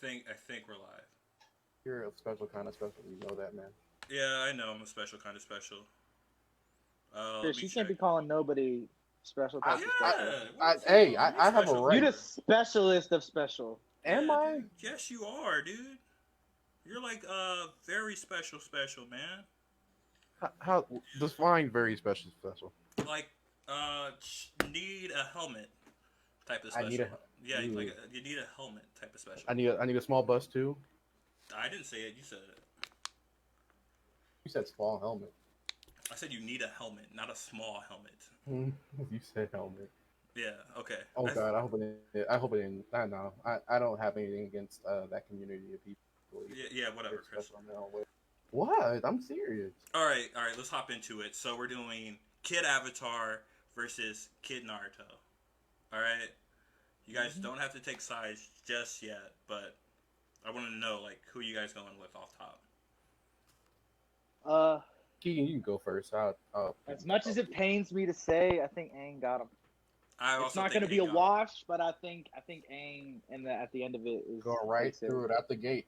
I think we're live. You're a special kind of special. You know that, man. Yeah, I know I'm a special kind of special. Let Chris, me you can't check. be calling nobody special I, type of special. Yeah, what the hey, hell? You I have a special too. You right. the specialist of special. Am Yeah, I? dude. Yes, you are, dude. You're like very special, man. How define very special special? Like need a helmet type of I need special. a. Yeah, like Ooh, you need a helmet type of special. I need a small bus too. I didn't say it. You said it. You said small helmet. I said you need a helmet, not a small helmet. Hmm, you said helmet. Yeah. Okay. Oh God, I hope it. I hope it didn't. I know. I don't have anything against that community of people. Yeah. They're Whatever, Chris. special in their own way. What? I'm serious. All right. All right. Let's hop into it. So we're doing Kid Avatar versus Kid Naruto. All right. You guys Mhm. don't have to take sides just yet, but I want to know like who you guys going with off top. Uh, Keegan, you can go first. I'll as piggyback much as off it you. pains me to say, I think Aang got him. I It's also not think going to be a Aang got him. wash, but I think Aang at the end of it is Go right takes it. through it out the gate.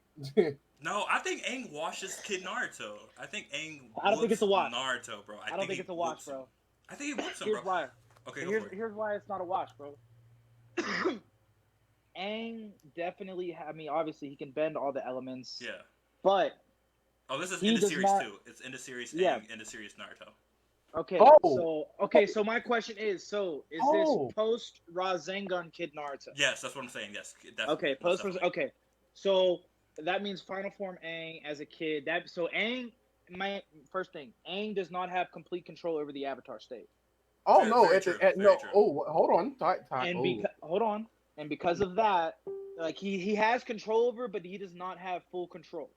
No, I think Aang washes Kid Naruto. I think Aang I don't think it's whoops a wash. Naruto, bro. I don't think he it's a wash, whoops him. bro. I think he whoops him, Here's bro. why. Okay, And go for it. here's why it's not a wash, bro. Aang definitely. I mean, obviously he can bend all the elements, Yeah. but Oh, this is he in the does series not. too. It's in the series Yeah. Aang, in the series Naruto. Okay. Oh, So my question is, is this oh, post Rasengan Kid Naruto? Yes, that's what I'm saying. Yes, definitely. Okay, Most post. definitely. Okay, so that means final form Aang as a kid. That so Aang. My first thing, Aang does not have complete control over the Avatar state, oh Very, no! very true. Very No. true. Oh, hold on. Time. and Oh, because hold on, and because of that, like he has control over, but he does not have full control.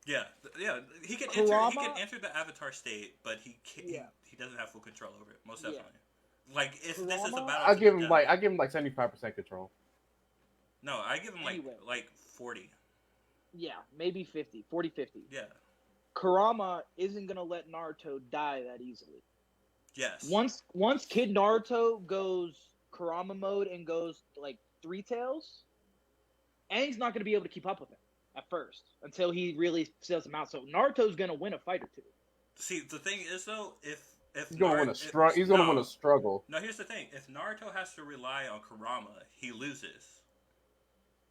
Yeah, yeah. He can enter. He can Kurama, enter the Avatar state, but yeah, he doesn't have full control over it. Most yeah, definitely. Like if this is a Kurama. battle to the death. I give him like 75% control. No, I give him Anyway, like 40. yeah, maybe 50, 40, 50. Yeah. Kurama isn't gonna let Naruto die that easily. Yes. Once Kid Naruto goes Kurama mode and goes like three tails, Aang's not gonna be able to keep up with him at first until he really sells him out. So Naruto's gonna win a fight or two. See, the thing is though, if He's gonna Naruto, want to struggle. He's gonna want to struggle. no, here's the thing: if Naruto has to rely on Kurama, he loses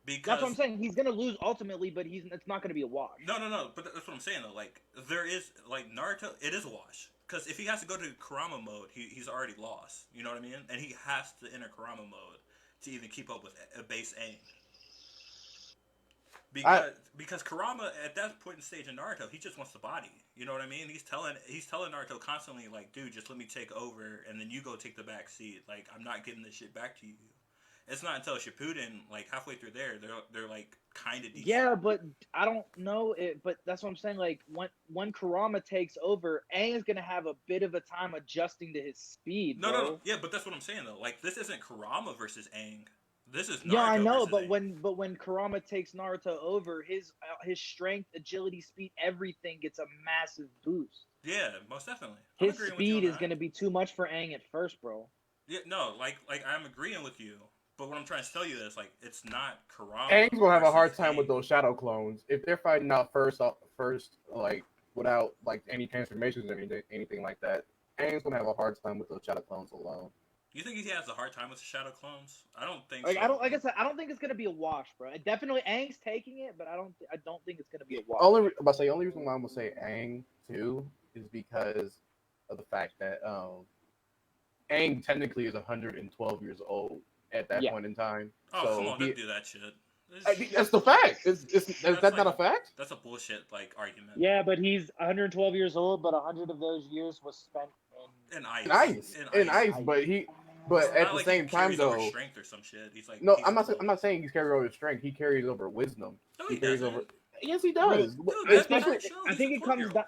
That's what I'm because saying. He's gonna lose ultimately, but it's not gonna be a wash. no. But that's what I'm saying though. Like there is like Naruto, it is a wash because if he has to go to Kurama mode, he's already lost. You know what I mean? And he has to enter Kurama mode to even keep up with a base Aang. Because Kurama at that point in stage in Naruto, he just wants the body. You know what I mean? He's telling Naruto constantly like, dude, just let me take over, and then you go take the back seat. Like I'm not giving this shit back to you. It's not until Shippuden, like halfway through there, they're like kind of decent. Yeah, but I don't know it. But that's what I'm saying. Like when Kurama takes over, Aang is gonna have a bit of a time adjusting to his speed, No, bro. no, no. Yeah, but that's what I'm saying though. Like this isn't Kurama versus Aang. This is Yeah, I Naruto know, versus but Aang. when Kurama takes Naruto over, his strength, agility, speed, everything gets a massive boost. Yeah, most definitely. I'm His agreeing with you on speed is that. going to be too much for Aang at first, bro. Yeah, no, like I'm agreeing with you. But what I'm trying to tell you is like it's not Kurama Aang's gonna have a versus hard time with Aang. those shadow clones if they're fighting out first, like without like any transformations or anything like that. Aang's gonna have a hard time with those shadow clones alone. You think he has a hard time with Shadow Clones? I don't think Like so. I don't, like I said, I don't think it's going to be a wash, bro. Definitely Aang's taking it, but I don't think it's going to be a wash. Only reason why I'm gonna say Aang too is because of the fact that Aang technically is 112 years old at that Yeah. point in time. Oh, So come on, don't do that shit. that's the fact. Is that like, not a fact? That's a bullshit like argument. Yeah, but he's 112 years old, but 100 of those years was spent In ice. In ice, but It's at not the like same he time carries over though, strength or some shit. He's like no, he's I'm not saying he's carries over strength. He carries over wisdom. No, He he carries doesn't. over. Yes, he Bro, does. Dude, I that think show. I He's think a it comes 12-year-old. down.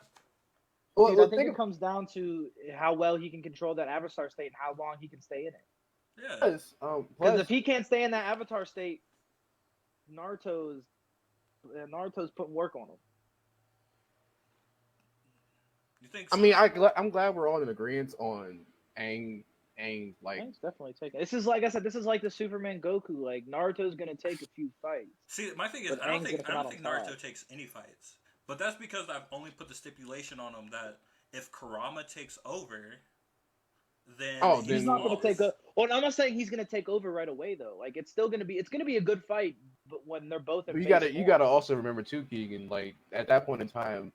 Well, Dude, I think think it comes down to how well he can control that avatar state and how long he can stay in it. Yeah. plus, Because plus if he can't stay in that avatar state, Naruto's putting work on him. You think I so? mean, I'm glad we're all in agreement on Aang Aang like. Aang's definitely taking. This is like I said. This is like the Superman Goku. Like Naruto's gonna take a few fights. See, my thing is, But I don't Aang's think gonna come out Naruto on top. takes any fights, but that's because I've only put the stipulation on him that if Kurama takes over, then Oh, He's he's not gonna lost. take a. Well, I'm not saying he's gonna take over right away though. Like it's still gonna be. It's gonna be a good fight, but when they're both in But phase you form. gotta also remember too, Keegan. Like at that point in time,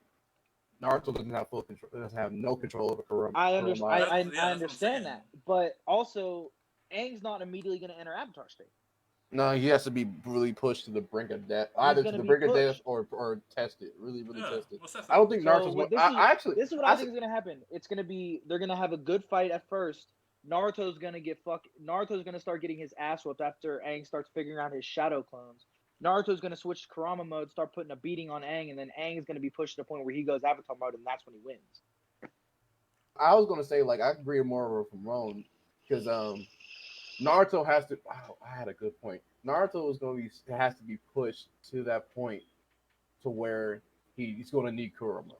Naruto doesn't have full control. Doesn't have no control over Kurama. I understand. Kurama. I That's what I'm understand saying. that, but also Aang's not immediately gonna enter Avatar state. No, he has to be really pushed to the brink of death, He's either to gonna the be brink of death pushed. or test it, really Yeah, test it. most I don't definitely. think So Naruto's more. this is what I think is gonna happen. It's gonna be they're gonna have a good fight at first. Naruto's gonna start getting his ass whooped after Aang starts figuring out his shadow clones. Naruto's gonna switch to Kurama mode, start putting a beating on Aang, and then Aang is gonna be pushed to the point where he goes Avatar mode, and that's when he wins. I was gonna say like I agree more from Ron because Naruto has to. Oh, I had a good point. Naruto is going to be has to be pushed to that point to where he's going to need Kurama.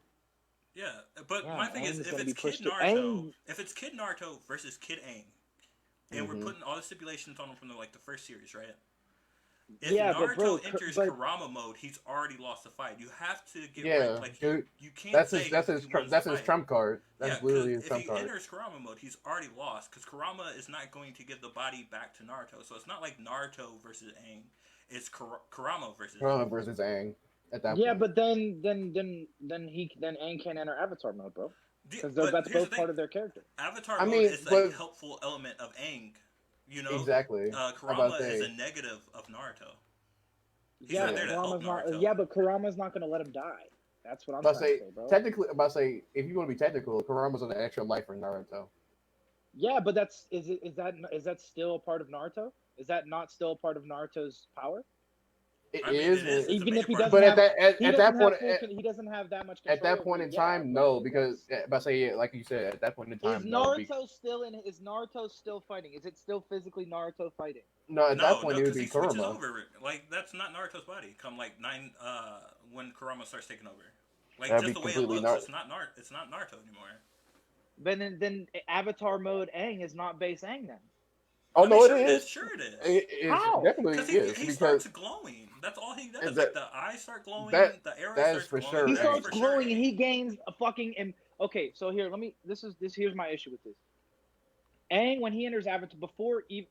Yeah, but Yeah, my thing is, Aang's if gonna it's be Kid pushed to Naruto, Aang. if it's Kid Naruto versus Kid Aang, and we're Mhm. putting all the stipulations on him from the first series, right? If Yeah, Naruto but bro, enters but Kurama mode, he's already lost the fight. You have to get Yeah, right. Like dude, you can't that's say his he wins that's the his fight. trump card. Yeah, That's because literally his if trump he card. enters Kurama mode, he's already lost. Because Kurama is not going to give the body back to Naruto. So it's not like Naruto versus Aang. It's Kurama versus Kurama Aang. versus Aang at that yeah, point. but then Aang can't enter Avatar mode, bro, because But that's here's the both thing: part of their character. Avatar I mode mean, is a but helpful element of Aang. You know, exactly. I'm Kurama about to is say a negative of Naruto. He's Yeah, not yeah. there but to help Kurama's not. Naruto. Yeah, but Kurama's not gonna let him die. That's what I'm About to trying to say say, bro. technically. About to say if you want to be technical, Kurama's an extra life for Naruto. Yeah, but is that still a part of Naruto? Is that not still a part of Naruto's power? It I mean, is, it is. It's a Even if major he part of doesn't but it. have, he at doesn't that point, have he doesn't have that much at control that point over in it, yeah, time, no, but because about to say like you said, at that point in is time, no. Naruto still in? Is Naruto still fighting? Is it still physically Naruto fighting? No, at that No, point no, it would because be he switches Kurama. over. Like that's not Naruto's body. Come like when Kurama starts taking over. Like That'd just be the way it completely looks, not. it's not Naruto anymore. Then Avatar mode Aang is not base Aang then. Oh I mean, no, sure it is. Sure it is. It How? definitely Because is he because starts glowing. That's all he does. that Like the eyes start glowing, that the arrow that is starts for glowing. sure He That's starts for glowing sure and Aang. he gains a fucking. Okay, so here, let me. Here's my issue with this. Aang, when he enters Avatar, before even,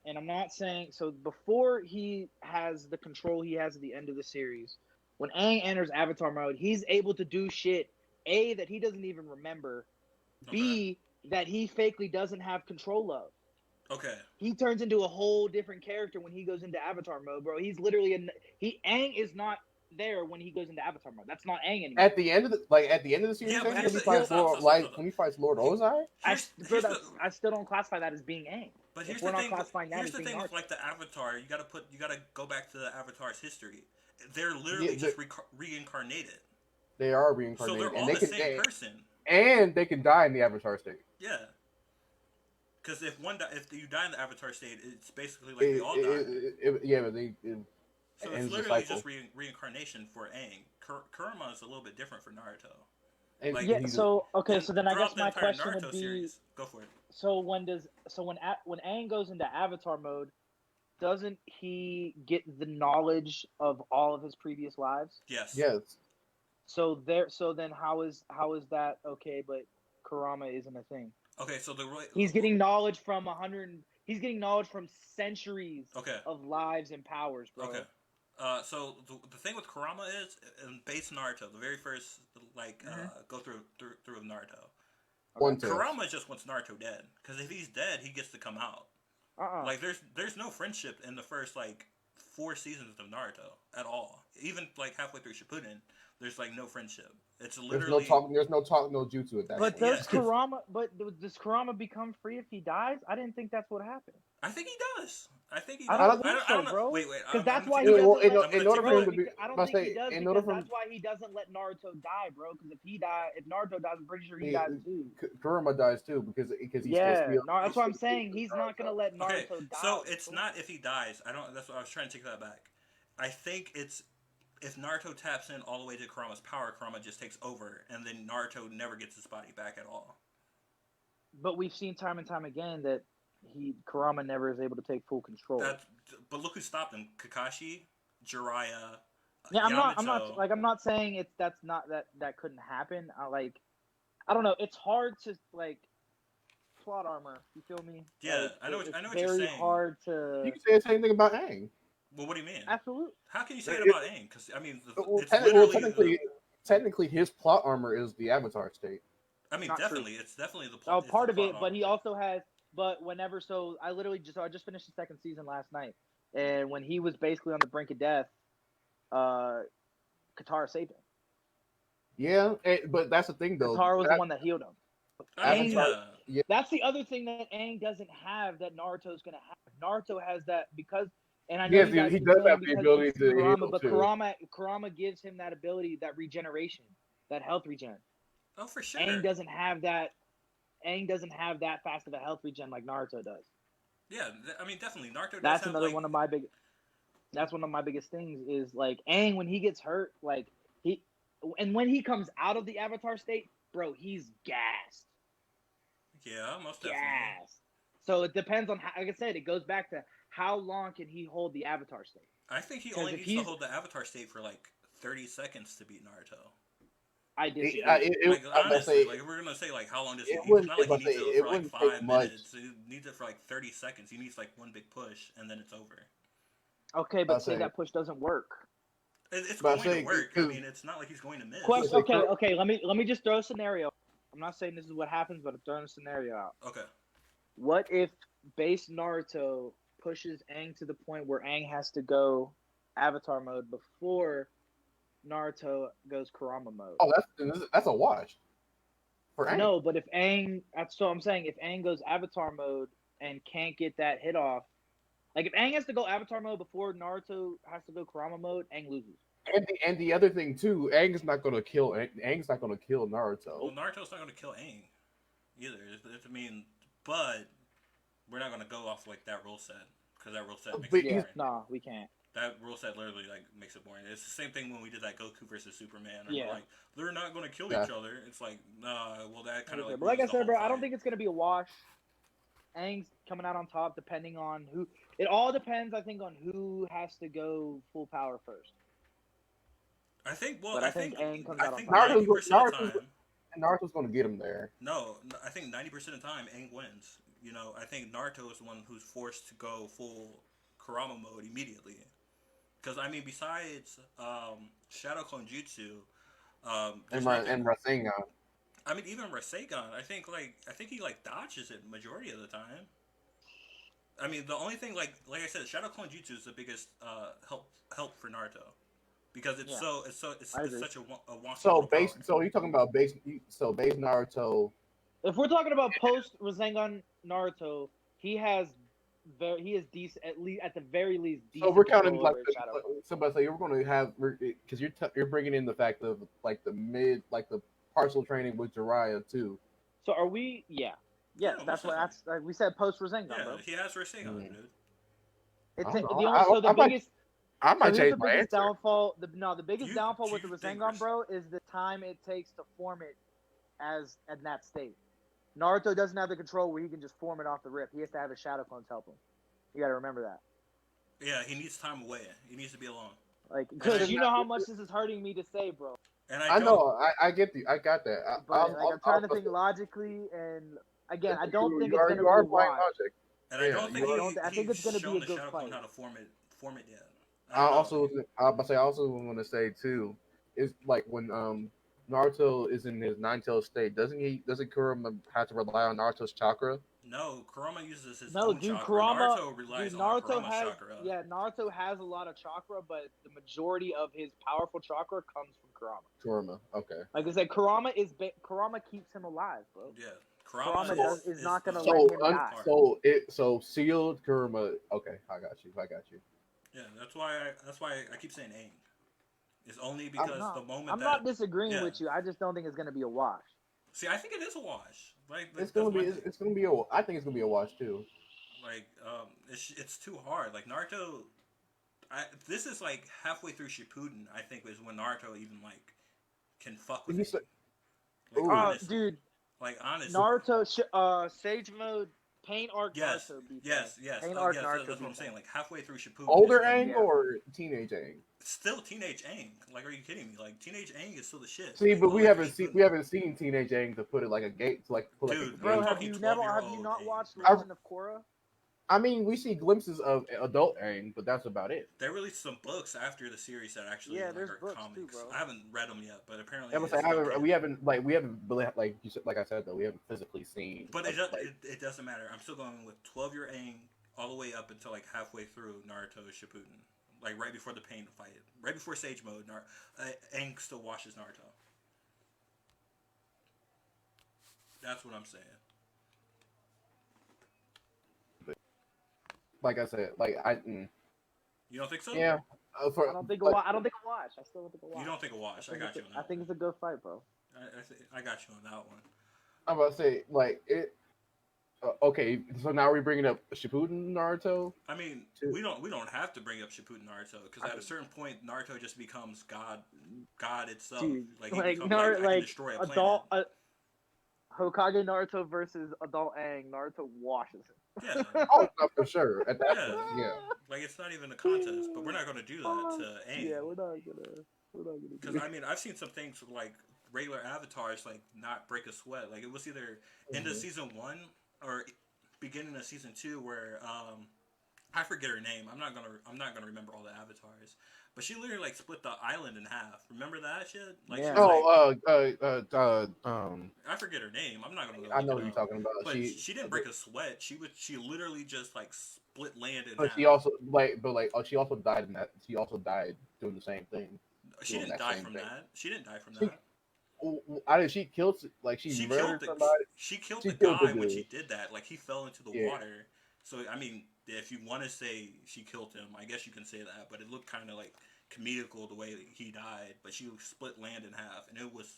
and I'm not saying so before he has the control he has at the end of the series, when Aang enters Avatar mode, he's able to do shit A that he doesn't even remember, Okay. B that he fakely doesn't have control of. Okay. He turns into a whole different character when he goes into Avatar mode, bro. He's literally Aang is not there when he goes into Avatar mode. That's not Aang anymore. at the end of the series, Yeah, but when here's he the fights stop. Lord Ozai. Here's the I still don't classify that as being Aang. But If here's we're the not thing. classifying that Here's as the being thing with Naruto. like the Avatar. You gotta go back to the Avatar's history. They're literally just reincarnated. They are So reincarnated, they're all and they the can same person. and they can die in the Avatar state. Yeah. Because if you die in the Avatar state, it's basically like they all die. Yeah, but So ends it's the literally cycle. just reincarnation for Aang. Kurama is a little bit different for Naruto. And Like- Yeah. So okay. And So then I throughout guess the my entire question Naruto would be: series, go for it. so when Aang goes into Avatar mode, doesn't he get the knowledge of all of his previous lives? Yes. yes, So then how is that okay? But Kurama isn't a thing. Okay, so He's getting knowledge from 100. He's getting knowledge from centuries Okay. of lives and powers, bro. Okay. So the thing with Kurama is in base Naruto, the very first go through of Naruto. one test. Kurama just wants Naruto dead because if he's dead, he gets to come out. Like there's no friendship in the first 4 seasons of Naruto at all. Even halfway through Shippuden, there's no friendship. It's literally There's no talk, no jutsu at that But point. does Kurama? But does Kurama become free if he dies? I didn't think that's what happened. I think he does. I think he I does. don't think I don't so, know. bro. Wait. Because that's why he Yeah, doesn't. well, let, in order for him to bro, be- I don't I think he say, does in because order for- that's why he doesn't let Naruto die, bro. Because if Naruto dies, I'm pretty sure he dies too. Kurama dies too because he's Yeah, still no, that's what I'm saying. He's not gonna let Naruto Okay, die. so it's not if he dies. I don't. That's what I was trying to take that back. I think it's if Naruto taps in all the way to Kurama's power, Kurama just takes over, and then Naruto never gets his body back at all. But we've seen time and time again that Kurama never is able to take full control. But look who stopped him: Kakashi, Jiraiya, Yeah, Yamato. I'm not saying that couldn't happen. I don't know. It's hard to plot armor. You feel me? Yeah, Like, I know what it's you're very saying. hard to. You can say the same thing about Aang. Well, what do you mean? Absolutely. How can you say it about Aang? Because I mean, it's technically, his plot armor is the Avatar state. I mean, Not definitely, true. it's definitely the Oh, plot. part of it, but he also has. But whenever, so I just finished the second season last night, and when he was basically on the brink of death, Katara saved him. Yeah, but that's the thing though. Katara was the one that healed him. I mean, yeah. That's the other thing that Aang doesn't have that Naruto's gonna have. Naruto has that because, and I know he does have the ability to Kurama, heal but too. Kurama gives him that ability, that regeneration, that health regen. Oh, for sure. Aang doesn't have that. Aang doesn't have that fast of a health regen like Naruto does. Yeah, I mean, definitely Naruto. That's another one of my big. That's one of my biggest things is like Aang when he gets hurt, when he comes out of the Avatar state, bro, he's gassed. Yeah, most definitely. Gassed. So it depends on how, like I said, it goes back to how long can he hold the Avatar state. I think he only needs to hold the Avatar state for like 30 seconds to beat Naruto. I disagree. Honestly, if we're gonna say like how long does he? It's not like he needs it for like 5 minutes. He needs it for like 30 seconds. He needs like one big push, and then it's over. Okay, but say that push doesn't work. It's going to work. I mean, it's not like he's going to miss. Okay. Let me just throw a scenario. I'm not saying this is what happens, but I'm throwing a scenario out. Okay. What if base Naruto pushes Aang to the point where Aang has to go Avatar mode before Naruto goes Kurama mode? Oh, that's a wash. For Aang. No, but if Aang, so I'm saying if Aang goes Avatar mode and can't get that hit off, like if Aang has to go Avatar mode before Naruto has to go Kurama mode, Aang loses. And the other thing too, Aang's not gonna kill Naruto. Well, Naruto's not gonna kill Aang either. I mean, but we're not gonna go off like that rule set because that rule set makes it boring. Nah, we can't. That rule set literally like makes it boring. It's the same thing when we did that Goku versus Superman. And we're like, they're not gonna kill each other. It's like, nah. Well, that kind of like. But like I said, bro, I don't think it's gonna be a wash. Aang's coming out on top, depending on who. It all depends, I think, on who has to go full power first. I think. Well, I think Aang comes out on top. 90% of the time, Naruto's going to get him there. No, I think 90% of the time Aang wins. You know, I think Naruto is the one who's forced to go full Kurama mode immediately. Because I mean, besides Shadow Clone Jutsu, and Rasengan. I mean, even Rasengan, I think he dodges it majority of the time. I mean, the only thing like I said, Shadow Clone Jutsu is the biggest help for Naruto because it's such a wonky. So you're talking about base Naruto. If we're talking about post Rasengan Naruto, he is decent at the very least. So we're counting like somebody you're going to have because you're bringing in the fact of like the mid the partial training with Jiraiya too. So are we? Yeah. Yes, that's like we said post Rasengan, bro. He has Rasengan, dude. I might change my answer. The biggest downfall with the Rasengan, bro, is the time it takes to form it in that state. Naruto doesn't have the control where he can just form it off the rip. He has to have his shadow clones help him. You gotta remember that. Yeah, he needs time away. He needs to be alone. Because you know how much this is hurting me to say, bro. And I know. I get you. I got that. I'm trying to think logically, and again, I don't think it's gonna be a wash. And I don't think I think it's gonna be a good fight. How to form it yet. I also want to say too is like when Naruto is in his nine-tailed state, doesn't Kurama have to rely on Naruto's chakra? No, Kurama uses his own chakra. Naruto relies on Kurama's chakra. Yeah, Naruto has a lot of chakra, but the majority of his powerful chakra comes from Kurama. Okay. Like I said, Kurama keeps him alive, bro. Yeah. Kurama is not going to let him die. So sealed Kurama. Okay, I got you. Yeah, that's why I keep saying Aang. It's only because the moment I'm not disagreeing with you. I just don't think it's going to be a wash. See, I think it is a wash. It's gonna be I think it's gonna be a wash too. It's too hard. Like Naruto, this is like halfway through Shippuden. I think is when Naruto even can fuck with it. Dude, Like honestly. Naruto, Sage Mode, Pain Arc Yes, Naruto beat yes, that. yes. Pain Oh, Arc yes. Naruto That's what beat I'm saying. that. Like halfway through Shippuden Older is when Aang Yeah. or teenage Aang? still teenage Aang. Like, are you kidding me? Like teenage Aang is still the shit. See, Like, but all the way through Shippuden. we haven't seen teenage Aang to put it like a gate to like put like Dude, a I'm Bro, gate. talking have you 12-year-old not Aang, watched bro. Legend of Korra? I mean, we see glimpses of adult Aang, but that's about it. They released some books after the series that actually Yeah, like there's are books too, comics. bro. I haven't read them yet, but apparently I was it's saying, still canon. we haven't really, like you said, like I said though, we haven't physically seen. But Like, it doesn't matter. I'm still going with 12-year Aang all the way up until like halfway through Naruto Shippuden. Like right before the pain fight, right before Sage Mode, Aang still watches Naruto. That's what I'm saying. like I said, You don't think so? yeah. I don't think a watch. I still don't think a watch. You don't think a watch? I got you on that. I think it's a good fight, bro. I got you on that one. I'm about to say like it. Okay, so now we're bringing up Shippuden Naruto. I mean, we don't have to bring up Shippuden Naruto because at a certain point, Naruto just becomes God itself. Dude, like like becomes, Naruto, I can destroy a adult planet. Hokage Naruto versus adult Aang. Naruto washes him. Yeah. Oh, no, for sure. At that Yeah. point, yeah. Like it's not even a contest, but we're not going to do that to Aang. Yeah, we're not gonna. Because I mean, I've seen some things with, like regular avatars like not break a sweat. Like it was either into season 1 or beginning of season 2 where I forget her name. I'm not gonna remember all the avatars. But she literally like split the island in half. Remember that shit? Like Yeah. she was I I forget her name. I'm not gonna go know look what it you're up. talking about. But she didn't break a sweat. She literally just like split land in but half. she also she also died in that. She also died doing the same thing. She doing didn't that die same from thing. that. She didn't die from She- that. I did. She killed she murdered somebody. She killed She the killed the guy when dude. she did that. Like he fell into the Yeah. water. So I mean, if you want to say she killed him, I guess you can say that. But it looked kind of like comedical the way that he died. But she split land in half, and it was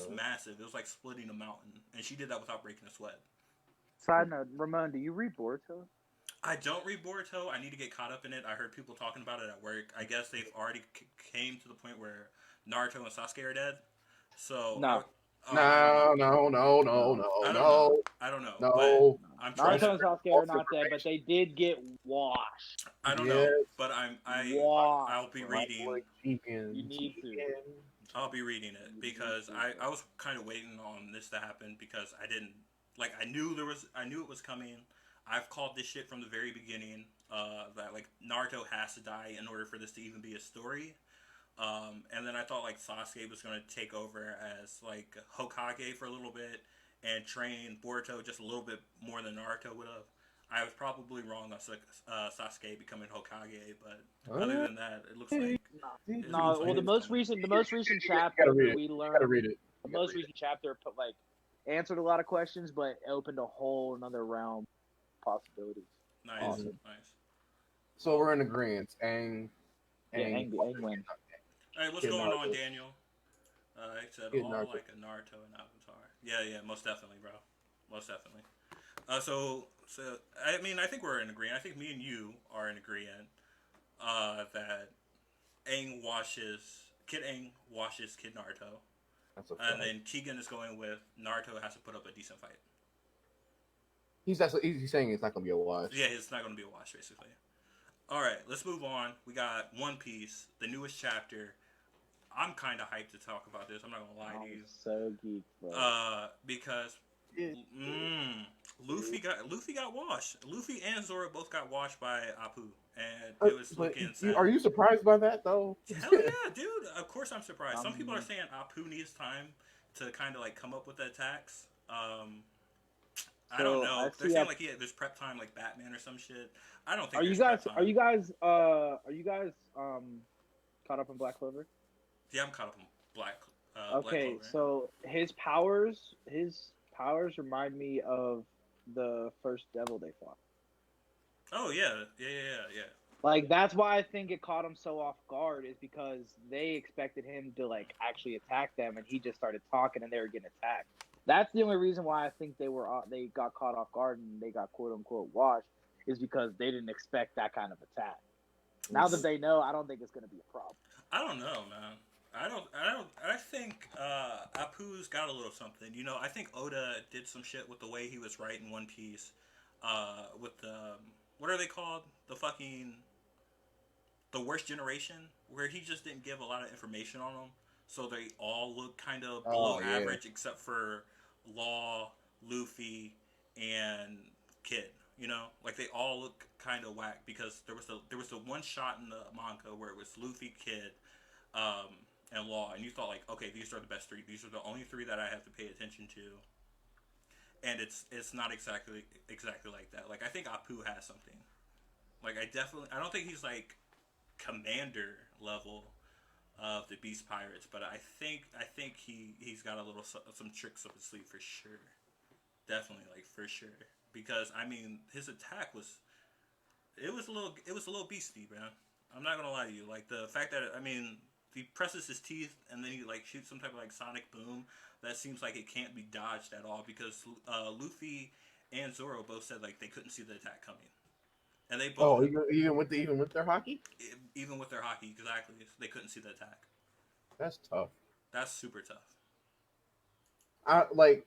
massive. It was like splitting a mountain, and she did that without breaking a sweat. Side note, Ramon, do you read Boruto? I don't read Boruto. I need to get caught up in it. I heard people talking about it at work. I guess they've already came to the point where Naruto and Sasuke are dead. So No. No. I don't know. No. But I'm trying Naruto and to. Sasuke are not dead, but they did get washed. I don't Yes. know, but Washed. I'll be reading. You need to. I'll be reading it because I was kind of waiting on this to happen because I didn't like I knew it was coming. I've called this shit from the very beginning that like Naruto has to die in order for this to even be a story. And then I thought like Sasuke was going to take over as like Hokage for a little bit and train Boruto just a little bit more than Naruto would have. I was probably wrong on Sasuke becoming Hokage, but other than that, it looks like No, well, the most recent chapter gotta read it. we You learned, gotta read it. the most recent chapter put like answered a lot of questions, but opened a whole another realm of possibilities. nice, Awesome. nice. So we're in agreement. Aang Aang win. All right, what's Kid going on, Naruto. Daniel? I said Kid all Naruto. like a Naruto and Avatar. Yeah, most definitely, bro. Most definitely. So I mean, I think we're in agreement. I think me and you are in agreement that Kid Aang washes Kid Naruto, That's a and fact. then Keegan is going with Naruto has to put up a decent fight. He's saying it's not gonna be a wash. Yeah, it's not going to be a wash, basically. All right, let's move on. We got One Piece, the newest chapter. I'm kind of hyped to talk about this. I'm not gonna lie to you. So geek, bro. Because Luffy got washed. Luffy and Zoro both got washed by Apu, and it was looking sad. Are you surprised by that though? Hell yeah, dude! Of course I'm surprised. Some people are saying Apu needs time to kind of like come up with the attacks. I don't know. They're saying like there's prep time like Batman or some shit. I don't think. Are you guys caught up in Black Clover? Yeah, I'm caught up in Black. Okay, Black Clover. so his powers remind me of the first devil they fought. Oh yeah. Like that's why I think it caught him so off guard is because they expected him to like actually attack them, and he just started talking, and they were getting attacked. That's the only reason why I think they got caught off guard and they got quote unquote washed is because they didn't expect that kind of attack. Now that they know, I don't think it's going to be a problem. I don't know, man. I think Apu's got a little something. You know, I think Oda did some shit with the way he was writing One Piece. With the what are they called? The worst generation, where he just didn't give a lot of information on them, so they all look kind of below Oh yeah. average, except for Law, Luffy, and Kid. You know, like they all look kind of whack because there was the one shot in the manga where it was Luffy, Kid, um, and Law, and you thought like, okay, these are the best three. These are the only three that I have to pay attention to, and it's not exactly like that. Like I think Apu has something. Like I don't think he's like commander level of the Beast Pirates, but I think he's got a little some tricks up his sleeve for sure. Definitely, like for sure. Because I mean, his attack was a little beastie, man. I'm not gonna lie to you. Like the fact that I mean, he presses his teeth and then he like shoots some type of like sonic boom that seems like it can't be dodged at all because Luffy and Zoro both said like they couldn't see the attack coming, and they both Oh, even with their hockey, even with their hockey exactly they couldn't see the attack. that's tough. That's super tough. I like.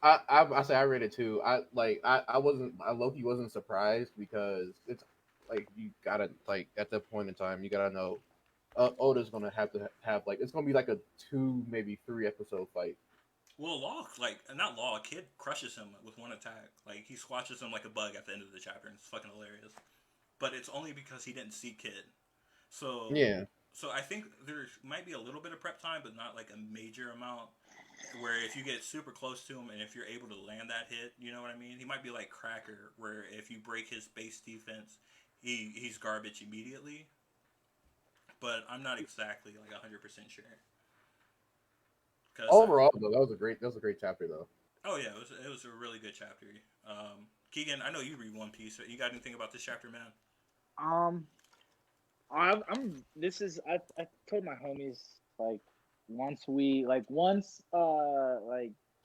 I say I read it too. I Loki wasn't surprised because it's like you gotta like at that point in time you gotta know Oda's gonna have to have like it's gonna be like a 2 maybe 3 episode fight. Well, Law, like, not Law, Kid crushes him with one attack. Like, he squashes him like a bug at the end of the chapter, and it's fucking hilarious. But it's only because he didn't see Kid. So, Yeah. so I think there might be a little bit of prep time, but not like a major amount. Where if you get super close to him and if you're able to land that hit, you know what I mean? He might be like Cracker, where if you break his base defense, he's garbage immediately. But I'm not exactly like 100% sure. Because Overall, though, that was a great chapter though. oh yeah, it was a really good chapter. Keegan, I know you read One Piece. You got anything about this chapter, man? Um, I'm. This is. I told my homies like once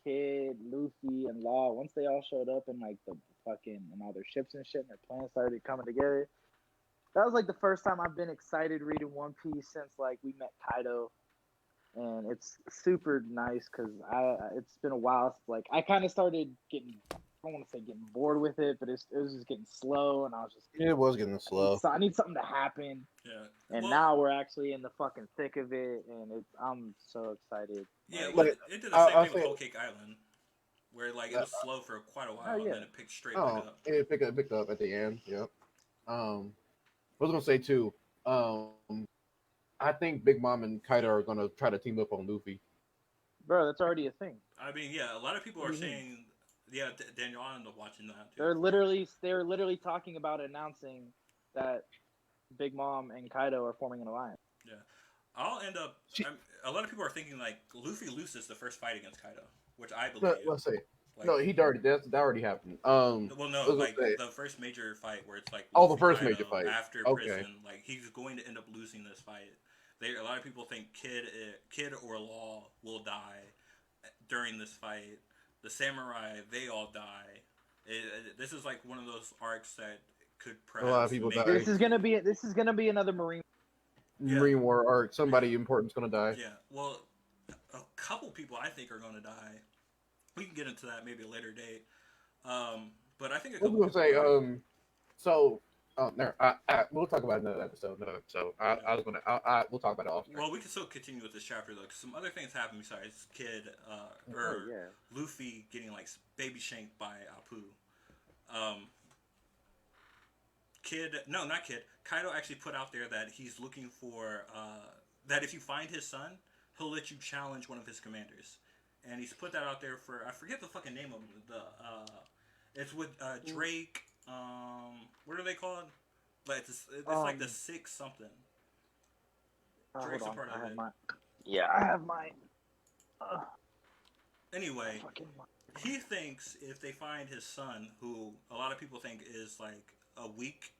Kid, Luffy, and Law once they all showed up and like the fucking and all their ships and shit and their plans started coming together. That was like the first time I've been excited reading One Piece since like we met Kaido, and it's super nice because it's been a while. Like I kind of started getting. I don't want to say getting bored with it, but it was just getting slow, and I was just It was getting slow. I need something to happen. Yeah. And Well, now we're actually in the fucking thick of it, and I'm so excited. yeah. Like, Well, Like it did the same I'll thing with say, Whole Cake Island, where like it uh, was slow for quite a oh while and yeah, then it picked straight back oh, up. it picked up at the end. Yep. I was gonna say too. I think Big Mom and Kaido are gonna try to team up on Luffy. bro, that's already a thing. I mean, yeah, a lot of people What are do you mean? saying, yeah, Daniel, I ended up watching that too. They're literally talking about announcing that Big Mom and Kaido are forming an alliance. Yeah, I'll end up. She, a lot of people are thinking like Luffy loses the first fight against Kaido, which I no, believe. let's say Like, no, that already happened. well, I no, was gonna like say, the first major fight where it's like oh, the Luffy first major Kaido fight. after Okay. prison, like he's going to end up losing this fight. A lot of people think Kid or Law will die during this fight. The samurai, they all die. This is like one of those arcs that could A lot of perhaps people make die. or This is gonna be another Marine. yeah, Marine War arc. Somebody important's gonna die. yeah. Well, a couple people I think are going to die. We can get into that maybe a later date. But I think a I was couple gonna people say, are. so, there. We'll talk about it in another episode. Yeah. We'll talk about it off. Well, we can still continue with this chapter though, because some other things happen besides Kid Oh or yeah. Luffy getting like baby shanked by Apu. Um, Kid, no, not Kid. Kaido actually put out there that he's looking for that if you find his son, he'll let you challenge one of his commanders, and he's put that out there for I forget the fucking name of the. It's with Drake. What are they called? Like it's like the six something. Drake's a Hold on, part I of have it. my. Yeah, I have my. Uh, Anyway, fucking. he thinks if they find his son, who a lot of people think is like a weak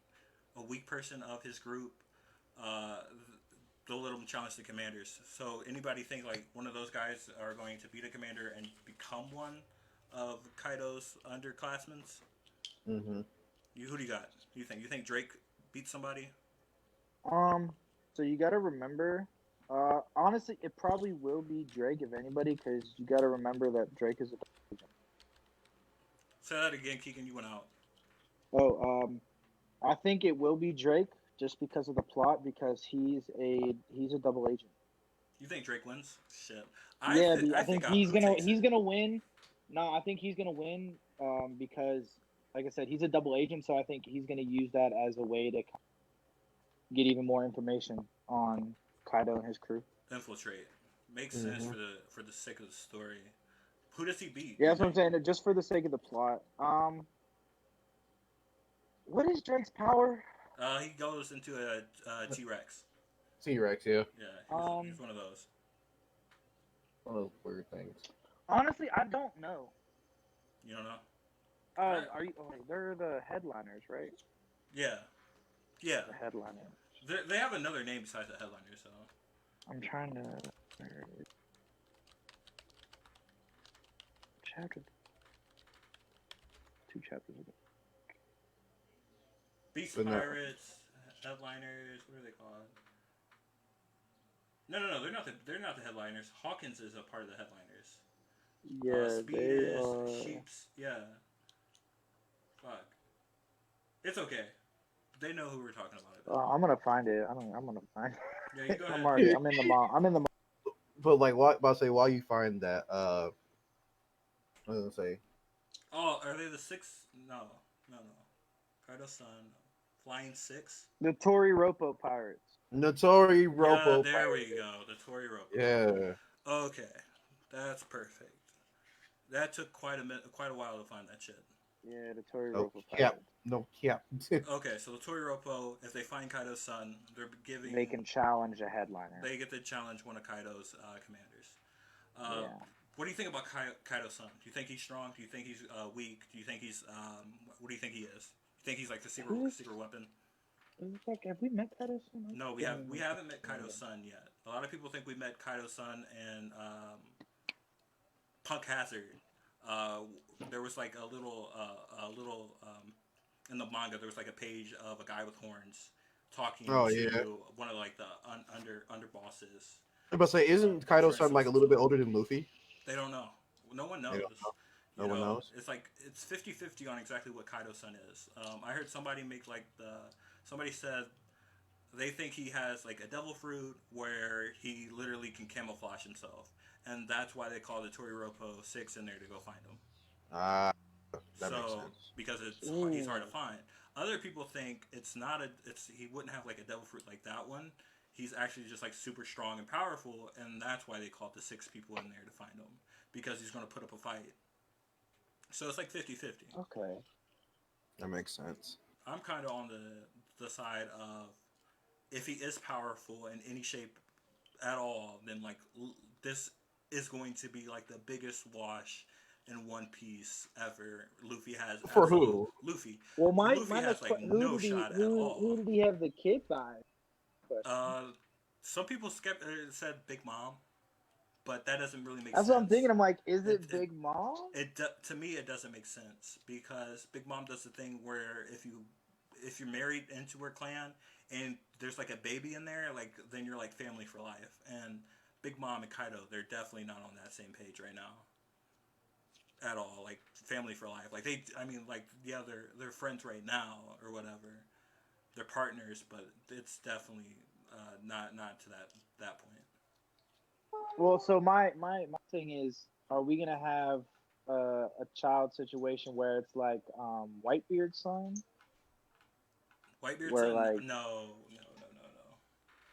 person of his group, uh, they'll let him challenge the commanders. So anybody think like one of those guys are going to beat a commander and become one of Kaido's underclassmen? Mm-hmm. Who do you got? You think Drake beats somebody? So you got to remember Honestly, it probably will be Drake if anybody, because you got to remember that Drake is a. Say that again, Keegan. You went out. Oh, I think it will be Drake just because of the plot, because he's a double agent. You think Drake wins? Shit. Yeah, I I think think he's gonna takes he's it. gonna win. No, I think he's gonna win. Because like I said, he's a double agent, so I think he's gonna use that as a way to get even more information on Kaido and his crew. Infiltrate. Makes sense Mm-hmm. for the sake of the story. Who does he beat? Yeah, You that's what I'm think? saying. Just for the sake of the plot. What is Drake's power? He goes into a T Rex. T-Rex, yeah. Yeah, he's Um, one of those. One of those weird things. honestly, I don't know. You don't know? Oh, Alright. are you? Oh, they're the headliners, right? Yeah, yeah. The headliners. They have another name besides the headliner, so. I'm trying to. Chapter. 2 chapters ago. Beast But no. Pirates, headliners. What are they called? No. They're not the headliners. Hawkins is a part of the headliners. Yeah, Speed they is are. Sheep's. Yeah. Fuck. It's okay. They know who we're talking about. I bet. I'm gonna find it. I'm gonna find. Yeah, you go I'm ahead. already. I'm in the mall. I'm in the. But like, why? About to say, while you find that, what was I gonna say? Oh, are they the six? No. Kaido's son. Flying Six? The Tori Ropo Pirates. Notori Yeah, Ropo there we Pirate. go. The Tory Rope. Yeah. Okay, that's perfect. That took quite a while to find that shit. Yeah, the Tori No Ropo cap. Pirates. No cap. Okay, so the Tory Ropo, if they find Kaido's son, they're giving. They can challenge a headliner. They get to challenge one of Kaido's commanders. Uh, Yeah. What do you think about Kaido's son? Do you think he's strong? Do you think he's weak? Do you think he's what do you think he is? You think he's like the secret weapon? Like, have we met Kaido's son? No, we haven't met Kaido's son yet. A lot of people think we met Kaido's son and Punk Hazard. There was like a little in the manga. There was like a page of a guy with horns talking Oh to yeah. one of like the under bosses. I'm about to say, isn't Kaido's son like a little bit older than Luffy? They don't know. No one knows. They don't know. No one knows. It's like it's 50-50 on exactly what Kaido's son is. I heard somebody make like somebody said they think he has like a devil fruit where he literally can camouflage himself, and that's why they call the Toriropo 6 in there to go find him. Ah, that makes So sense. because he's hard to find. Other people think it's not he wouldn't have like a devil fruit like that one. He's actually just like super strong and powerful, and that's why they called the 6 people in there to find him, because he's going to put up a fight. So it's like 50-50. Okay. That makes sense. I'm kind of on the side of if he is powerful in any shape at all, then like this is going to be like the biggest wash in One Piece ever. Luffy has For who? Luffy. Well, Luffy has like no shot at all. Who did he have the kid by? Some people said Big Mom, but that doesn't really make That's sense. what I'm thinking. I'm like, is it Big Mom? To me, it doesn't make sense because Big Mom does the thing where if you're married into her clan and there's like a baby in there, like then you're like family for life. And Big Mom and Kaido, they're definitely not on that same page right now. At all, like family for life. Like they're friends right now or whatever. They're partners, but it's definitely not to that point. Well, so my thing is, are we gonna have a child situation where it's like Whitebeard's son? Whitebeard's Where son? like No.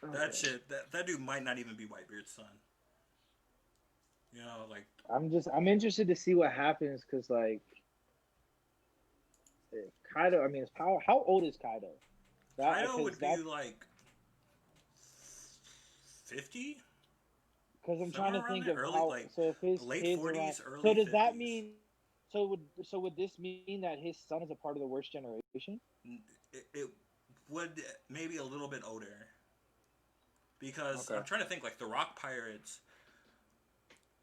okay. That shit. That dude might not even be Whitebeard's son. You know, like I'm interested to see what happens because like Kaido. I mean, his power. How old is Kaido? Kaido would be like 50. Because I'm trying to think of early, how. like So if his late kids 40s, are. early So does 50s. that mean? So would this mean that his son is a part of the worst generation? It would maybe a little bit older. Because Okay. I'm trying to think, like the Rock Pirates.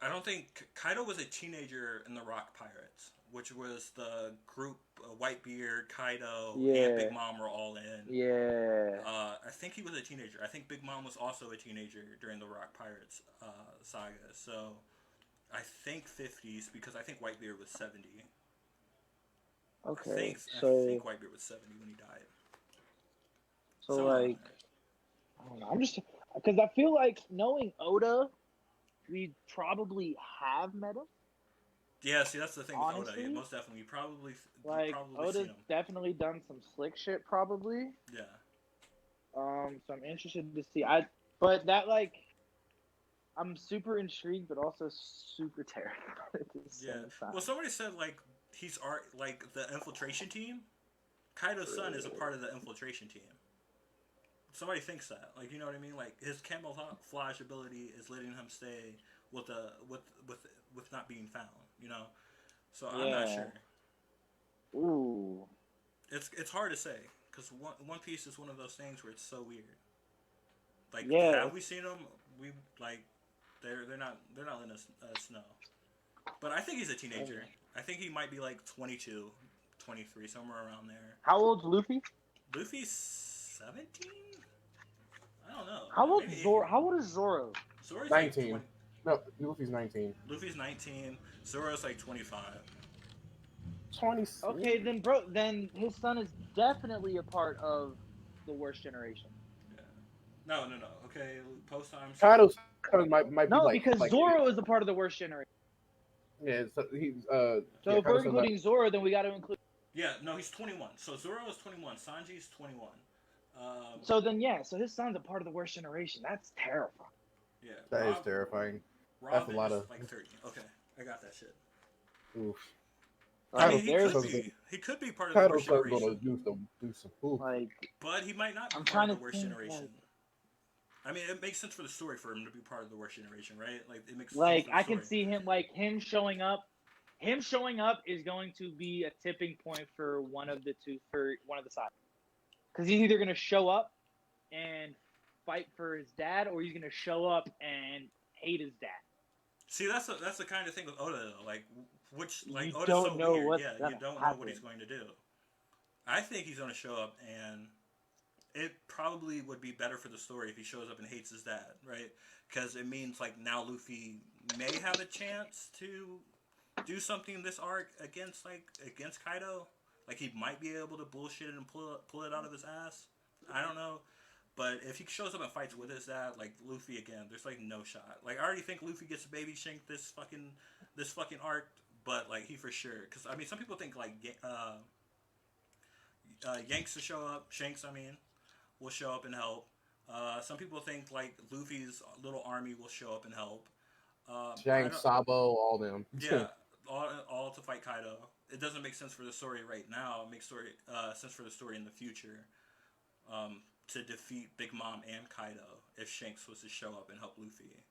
I don't think Kaido was a teenager in the Rock Pirates, which was the group Whitebeard, Kaido, and Big Yeah, Mom were all in. yeah. I think he was a teenager. I think Big Mom was also a teenager during the Rock Pirates saga. So I think 50s because I think Whitebeard was 70. Okay, I so think Whitebeard was 70 when he died. so Somewhere around like I don't know. I'm just because I feel like knowing Oda, we probably have met him. there. Yeah, see that's the thing with Oda. Yeah, Honestly, most definitely, you've like probably seen Oda's him. definitely done some slick shit, probably. Yeah. So I'm interested to see. But that like I'm super intrigued, but also super terrified at the Yeah. same time. Well, somebody said like he's like the infiltration team. Kaido's son is a part of the infiltration team. Somebody thinks that, like, you know what I mean? Like his camouflage ability is letting him stay with the with not being found. You know, so I'm not Yeah. sure. Ooh. It's hard to say because One Piece is one of those things where it's so weird. Like, Yeah. have we seen them? We like they're not letting us know. But I think he's a teenager. I think he might be like 22, 23, somewhere around there. How old's Luffy? Luffy's 17. I don't know. How old Maybe Zoro? 18. How old is Zoro? Zoro's like 19. 20. No, Luffy's 19. Luffy's 19. Zoro's like 25. 20. Okay, then bro, then his son is definitely a part of the worst generation. Yeah. No, no, no. Okay, post time. Kaido's son might be No, because like Zoro is a part of the worst generation. yeah. So he's So yeah. if we're Kaido's son, including Zoro, then we got to include. Yeah, no, he's 21. So Zoro is 21. Sanji's 21. So then yeah, so his son's a part of the worst generation. That's terrifying. Yeah. that is terrifying. That's a Robin lot is of like 13. Okay, I got that shit. oof. I mean, Kaido's he could be part of the worst Kaido's gonna generation, do some oof. Like but he might not be I'm part trying of to the worst think. generation. I mean, it makes sense for the story for him to be part of the worst generation, right? Like, it makes sense Like for the I story. can see him like him showing up. Him showing up is going to be a tipping point for one of the sides. Because he's either going to show up and fight for his dad, or he's going to show up and hate his dad. See, that's the kind of thing with Oda, though. Like, You Oda's don't so know weird. what's Yeah, you gonna don't know happen. what he's going to do. I think he's going to show up, and it probably would be better for the story if he shows up and hates his dad, right? Because it means like now Luffy may have a chance to do something in this arc against Kaido. Like he might be able to bullshit it and pull it out of his ass. I don't know. But if he shows up and fights with his dad, like Luffy again, there's like no shot. Like I already think Luffy gets baby shanked this fucking arc, but like he for sure. Because I mean, some people think like Yanks will show up. Shanks, I mean, will show up and help. Some people think like Luffy's little army will show up and help. Shanks, Sabo, all them. Yeah, all to fight Kaido. It doesn't make sense for the story right now. It makes sense for the story in the future. To defeat Big Mom and Kaido if Shanks was to show up and help Luffy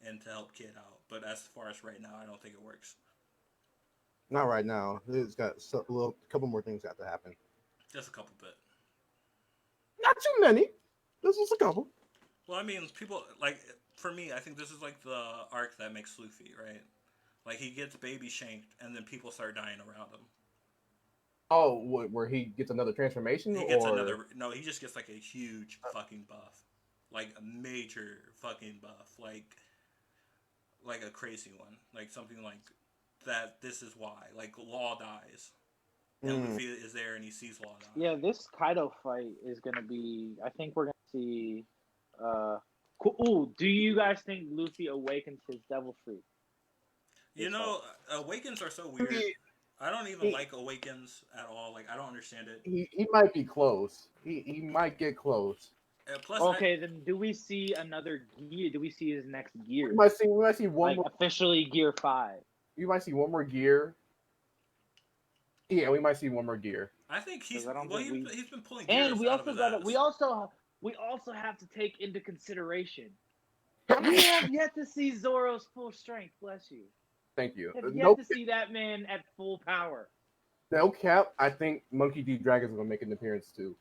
and to help Kid out. But as far as right now, I don't think it works. Not right now. It's got a couple more things got to happen. Just a couple bit. Not too many. This is a couple. Well, I mean, people like for me. I think this is like the arc that makes Luffy right. Like he gets baby shanked, and then people start dying around him. Oh, where he gets another transformation? He gets another. No, he just gets like a huge fucking buff, like a major fucking buff, like a crazy one, like something like that. This is why, like Law dies, and Luffy is there, and he sees Law die. Yeah, this Kaido fight is going to be. I think we're going to see. Cool. Ooh, do you guys think Luffy awakens his devil fruit? You know, awakens are so weird. I don't even like awakens at all. Like I don't understand it. He might be close. He might get close. Plus, okay, then do we see another gear? Do we see his next gear? We might see one like more. Officially Gear 5. You might see one more gear. Yeah, we might see one more gear. I think he's been pulling. And we also we also have to take into consideration. We have yet to see Zoro's full strength. Bless you. Thank you. We have yet to see that man at full power. No cap. I think Monkey D. Dragon's gonna make an appearance too.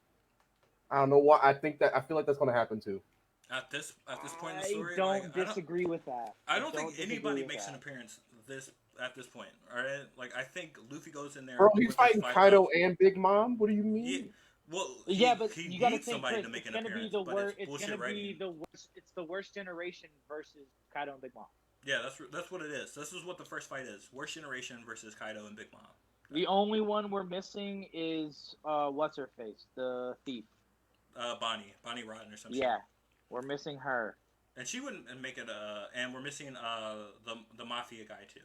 I don't know why. I feel like that's gonna happen too. At this point in the I story, like don't disagree with that. I don't think disagree anybody with makes an that. appearance at this point. All right, like I think Luffy goes in there Bro, he's with his fighting fight Kaido of and Big Mom. What do you yeah. mean? Well, Yeah, but he you got to needs think, somebody Chris. to make It's an gonna be appearance, the but it's worst. It's bullshit gonna writing. be the worst. It's the worst generation versus Kaido and Big Mom. Yeah, that's what it is. This is what the first fight is: Worst Generation versus Kaido and Big Mom. The only one we're missing is what's her face, the thief. Bonnie Rotten or some Yeah, shit. we're missing her. And she wouldn't make it. And we're missing the mafia guy too.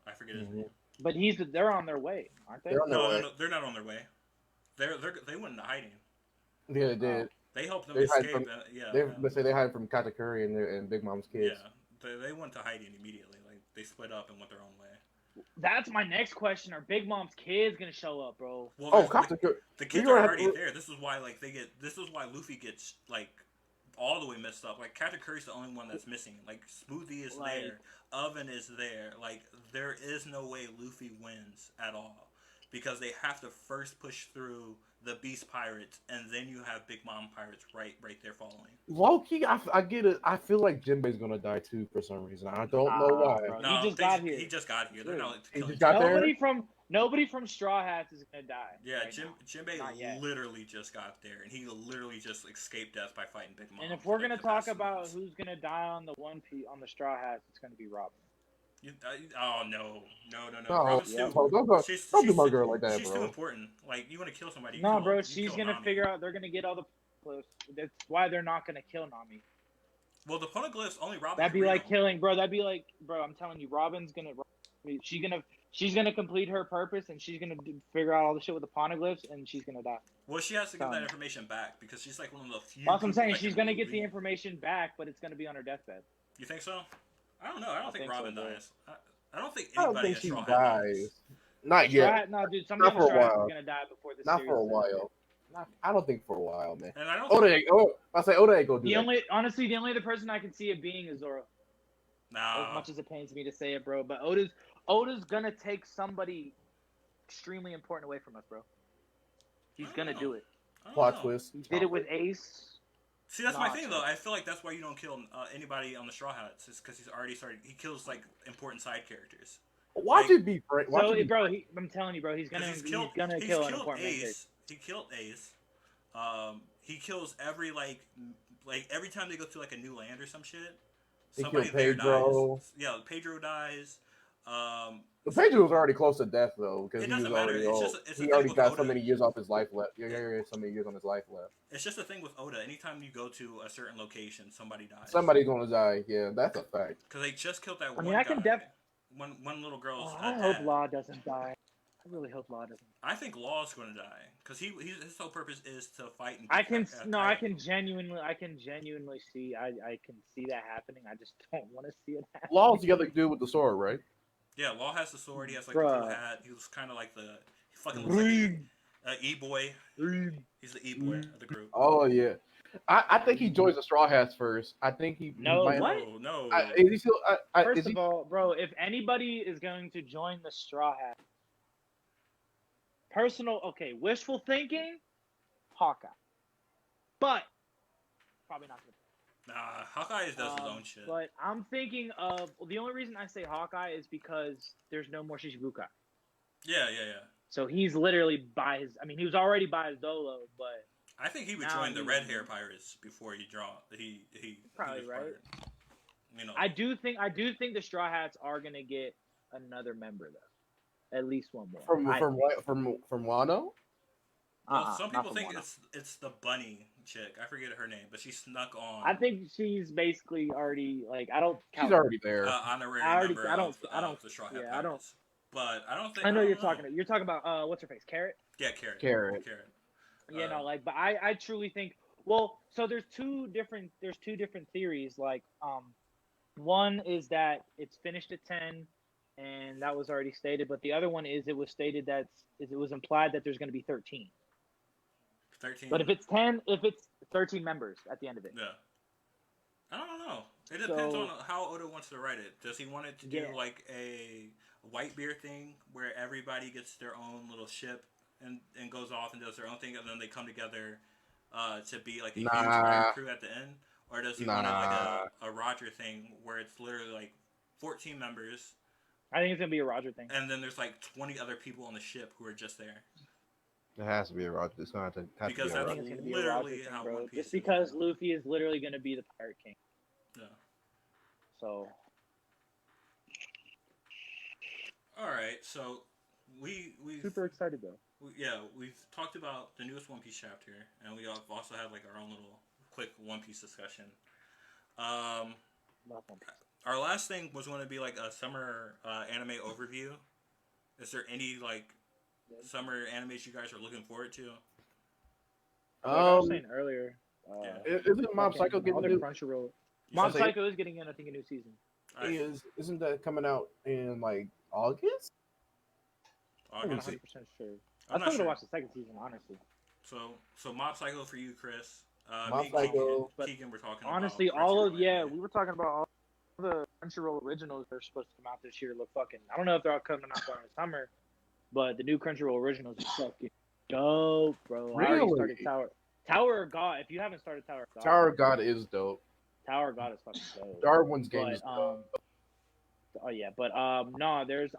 I forget his name. But they're on their way, aren't they? They're on their way. No, they're not on their way. They went into hiding. Yeah, they did. They helped them They hide escape. from- Yeah. Let's say they hide from Katakuri and Big Mom's kids. Yeah, they went to hiding immediately. Like they split up and went their own way. That's my next question. Are Big Mom's kids gonna show up, bro? Well, Oh, the Katakuri. kids You're are gonna have already to- there. This is why This is why Luffy gets like all the way messed up. Like Katakuri's the only one that's missing. Like Smoothie is Like- there. Oven is there. Like there is no way Luffy wins at all because they have to first push through the Beast Pirates, and then you have Big Mom Pirates right there following. Low-key, I get it. I feel like Jinbei's gonna die too for some reason. I don't know why. Bro. No, He just got here. He just got here. They're not He killing just got there? Nobody from Straw Hats is gonna die. Yeah, right now. Jinbei Not yet. literally just got there, and he literally just escaped death by fighting Big Mom. And if we're gonna talk capacity. about who's gonna die on the One Piece on the Straw Hats, it's gonna be Robin. Oh no. Oh, Robin's yeah. too, Don't do my girl like that, she's bro. too important. Like you want to kill somebody. No, kill, bro, you she's kill gonna Nami. figure out. They're gonna get all the. That's why they're not gonna kill Nami. Well, the poneglyphs only Robin. That'd can be read like them. killing, bro. That'd be like, bro. I'm telling you, Robin's gonna. She's gonna complete her purpose, and she's gonna figure out all the shit with the poneglyphs, and she's gonna die. Well, she has to give that Done. information back because she's like one of the few. That's what I'm people saying. that She's can gonna get the read. information back, but it's gonna be on her deathbed. You think so? I don't know. I don't think think so, Robin bro. dies. I don't think I don't anybody think in she Straw Hat dies. Not yet. No, dude. Not Somebody in for the a Straw Hats while. is gonna die before this. Not series for a is while. I don't think for a while, man. And I don't. Oda ain't gonna do The that. only other person I can see it being is Zoro. As much as it pains me to say it, bro, but Oda's gonna take somebody extremely important away from us, bro. He's gonna do it. Plot twist. He did it with Ace. See, that's my thing, Nah, though. I feel like that's why you don't kill anybody on the Straw Hats. Is because he's already started. He kills like important side characters. Watch Like- it be Frank. Watch So, it be bro, I'm telling you, bro, he's 'Cause gonna he's kill killed an important main character. Ace. He killed Ace. He kills every like every time they go to like a new land or some shit. He Somebody killed there Pedro. dies. Yeah, Pedro dies. The Pedro was already close to death though, because It he was doesn't matter. already It's old. just- it's the He thing already with got so Oda. many years off his life left. Yeah, so many years on his life left. It's just the thing with Oda. Anytime you go to a certain location, somebody dies. Somebody's gonna die. Yeah, that's a fact. Because they just killed that I one mean, I guy. can One little girl's Oh, I dad. hope Law doesn't die. I really hope Law doesn't. I think Law's going to die because his whole purpose is to fight. And I can Kaido. no, I can genuinely see. I can see that happening. I just don't want to see it happen. Law's the other dude with the sword, right? Yeah, Law has the sword. He has like the Bruh. cool hat. He was kind of like he fucking looks like E-boy. He's the E-boy of the group. Oh yeah. I think he joins the Straw Hats first. I think he. No, might- what? No. Is he still? First is of he, all, bro, if anybody is going to join the Straw Hat, wishful thinking, Hawkeye, but probably not gonna. Nah, Hawkeye does his own shit. But I'm thinking of the only reason I say Hawkeye is because there's no more Shichibukai. Yeah. So he's literally by his. I mean, he was already by his Dolo, but I think he would Now join the he- red hair pirates before he draw. He Probably was right. fired. You know. I do think the Straw Hats are gonna get another member though, at least one more. from I think. Wano? Well, some not people from think Wano. it's the bunny chick. I forget her name, but she snuck on. I think she's basically already like I don't. She's Count already there. honorary I already- member I don't- of the Straw Hat yeah, I don't- Pirates. But I don't think. I know you're don't talking. You're talking about what's her face, Carrot. Yeah, Carrot. Carrot. You know, like, but I truly think. Well, so there's two different theories. Like, one is that it's finished at 10, and that was already stated. But the other one is it was stated that it was implied that there's going to be 13. 13. But if it's 10, if it's 13 members at the end of it. Yeah. I don't know. It depends So- on how Oda wants to write it. Does he want it to do Yeah. like a white beer thing where everybody gets their own little ship and goes off and does their own thing, and then they come together to be like a huge pirate crew at the end? or does he want it Nah. like a Roger thing where it's literally like 14 members, I think it's gonna be a Roger thing. and then there's like 20 other people on the ship who are just there? It has to be a Roger. It's gonna have to Because be a I that's think Roger. it's gonna be a literally Roger thing, how bro. One Piece Just is because right now. Luffy is literally gonna be the Pirate King. Yeah. So All right, so we super excited though. we've talked about the newest One Piece chapter, and we have also had like our own little quick One Piece discussion. Um, Love One Piece. our last thing was going to be like a summer anime overview. Is there any like summer animes you guys are looking forward to? Like I was saying earlier, Isn't Mob Psycho all getting the new? Crunchyroll. You Mob said- Psycho is getting in, I think, a new season. Isn't that coming out in like August? I'm not August? 100% sure. I'm I'm not still sure. gonna watch the second season, honestly. So Mob Psycho for you, Chris. Mob Me, Psycho. Keegan, we're talking Honestly, about all of Crunchyroll anime. we were talking about all the Crunchyroll originals that are supposed to come out this year. Look fucking. I don't know if they're all coming out during the summer, but the new Crunchyroll originals are fucking dope, bro. I already Really? started Tower of God. If you haven't started Tower of God, Tower of God is dope. Tower of God is fucking dope. Darwin's game But is dope. oh yeah, but no, there's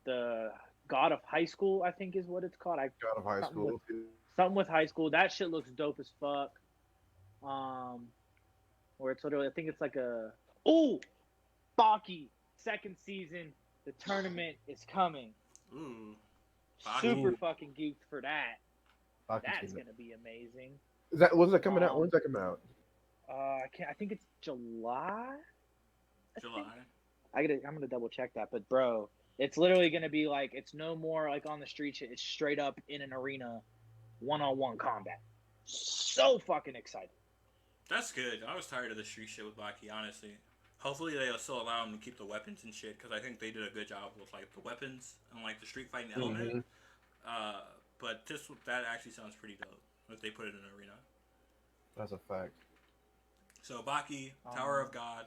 the God of High School, I think is what it's called. God of High something School. Something with high school. That shit looks dope as fuck. Where it's literally, I think it's like Baki second season. The tournament is coming. Ooh. Super fucking geeked for that. Baki's That's game. gonna be amazing. When's that coming out? When's that coming out? I think it's July. July. I'm gonna double check that, but bro, it's literally gonna be like, it's no more like on the street shit. It's straight up in an arena, 1-on-1 combat. So fucking excited. That's good. I was tired of the street shit with Baki, honestly. Hopefully they'll still allow him to keep the weapons and shit, because I think they did a good job with like the weapons and like the street fighting element. But that actually sounds pretty dope if they put it in an arena. That's a fact. So Baki, Tower of God,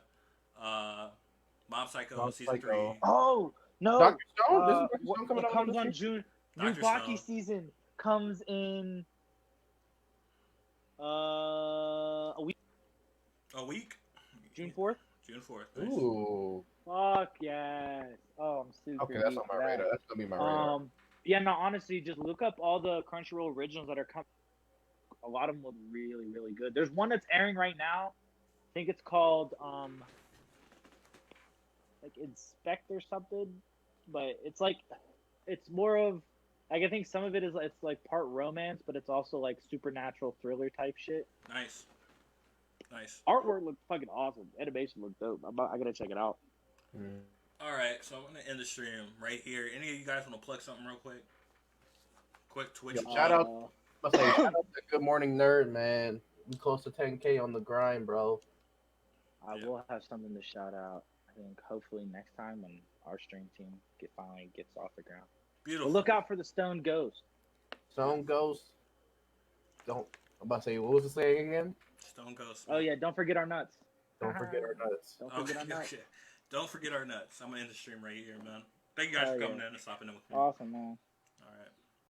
Mob Psycho Mob season Psycho. 3. Oh no! Dr. Stone? Isn't Dr. Stone coming It out comes this on year? June. New Dr. Baki Stone. season comes in a week. A week? June 4th. June 4th. Nice. Ooh. Fuck yes. Oh, I'm super. Okay, that's geeked on my for that. radar. That's gonna be my radar. Yeah, no, honestly, just look up all the Crunchyroll originals that are coming. A lot of them look really, really good. There's one that's airing right now. I think it's called like Inspect or something, but it's like, it's more of like, I think some of it is, it's like part romance, but it's also like supernatural thriller type shit. Nice. Nice. Artwork looked fucking awesome. Animation looked dope. I gotta check it out. Alright, so I'm going to end the stream right here. Any of you guys want to plug something real quick? Quick Twitch. Yep. Shout out. Shout out to Good Morning Nerd, man. We close to 10K on the grind, bro. I will have something to shout out. I think hopefully next time when our stream team finally gets off the ground. Beautiful. But look out for the Stone Ghost. Stone Ghost. I'm about to say, what was the saying again? Stone Ghost. Oh yeah, don't forget our nuts. Don't forget our nuts. Don't forget our nuts. Okay. Don't forget our nuts. I'm going to end the stream right here, man. Thank you guys for coming in and stopping in with me. Awesome, man. All right.